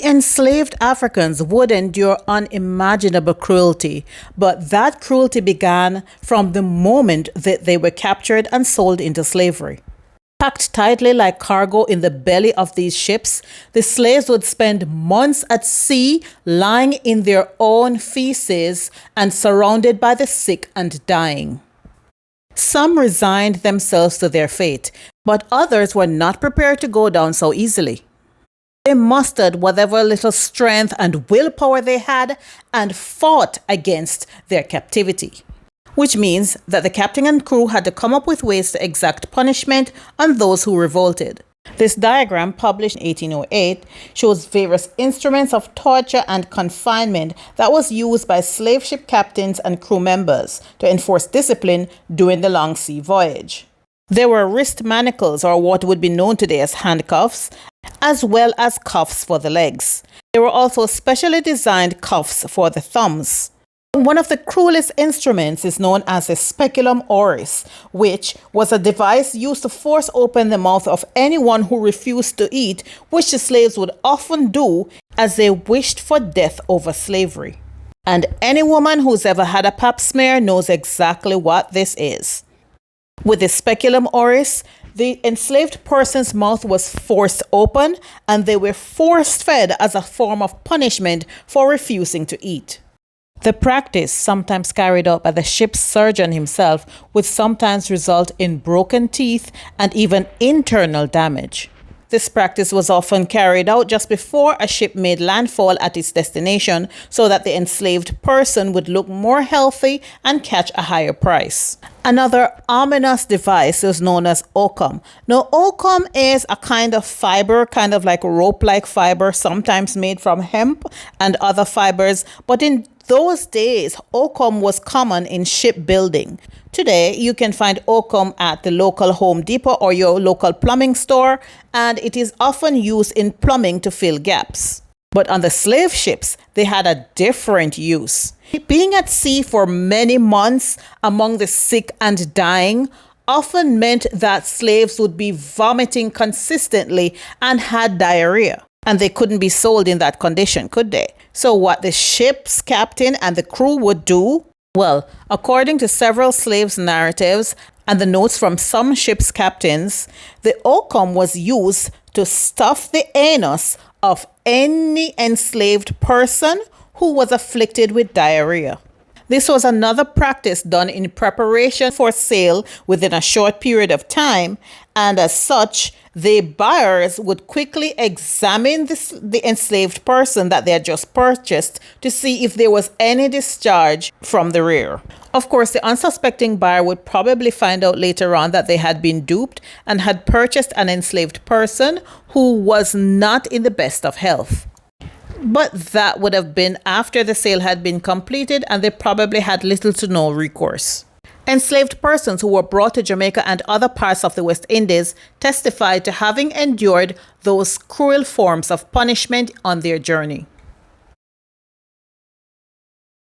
enslaved Africans would endure unimaginable cruelty, but that cruelty began from the moment that they were captured and sold into slavery. Packed tightly like cargo in the belly of these ships, the slaves would spend months at sea lying in their own feces and surrounded by the sick and dying. Some resigned themselves to their fate, but others were not prepared to go down so easily. They mustered whatever little strength and willpower they had and fought against their captivity, which means that the captain and crew had to come up with ways to exact punishment on those who revolted. This diagram, published in 1808, shows various instruments of torture and confinement that was used by slave ship captains and crew members to enforce discipline during the long sea voyage. There were wrist manacles, or what would be known today as handcuffs, as well as cuffs for the legs. There were also specially designed cuffs for the thumbs. One of the cruelest instruments is known as a speculum oris, which was a device used to force open the mouth of anyone who refused to eat, which the slaves would often do as they wished for death over slavery. And any woman who's ever had a pap smear knows exactly what this is. With the speculum oris, the enslaved person's mouth was forced open and they were force fed as a form of punishment for refusing to eat. The practice, sometimes carried out by the ship's surgeon himself, would sometimes result in broken teeth and even internal damage. This practice was often carried out just before a ship made landfall at its destination so that the enslaved person would look more healthy and catch a higher price. Another ominous device is known as oakum. Now, oakum is a kind of fiber, kind of like rope-like fiber, sometimes made from hemp and other fibers, but in those days, oakum was common in shipbuilding. Today, you can find oakum at the local Home Depot or your local plumbing store, and it is often used in plumbing to fill gaps. But on the slave ships, they had a different use. Being at sea for many months among the sick and dying often meant that slaves would be vomiting consistently and had diarrhea. And they couldn't be sold in that condition, could they? So what the ship's captain and the crew would do? Well, according to several slaves' narratives and the notes from some ship's captains, the oakum was used to stuff the anus of any enslaved person who was afflicted with diarrhea. This was another practice done in preparation for sale within a short period of time, and as such, the buyers would quickly examine the enslaved person that they had just purchased to see if there was any discharge from the rear. Of course, the unsuspecting buyer would probably find out later on that they had been duped and had purchased an enslaved person who was not in the best of health. But that would have been after the sale had been completed and they probably had little to no recourse. Enslaved persons who were brought to Jamaica and other parts of the West Indies testified to having endured those cruel forms of punishment on their journey.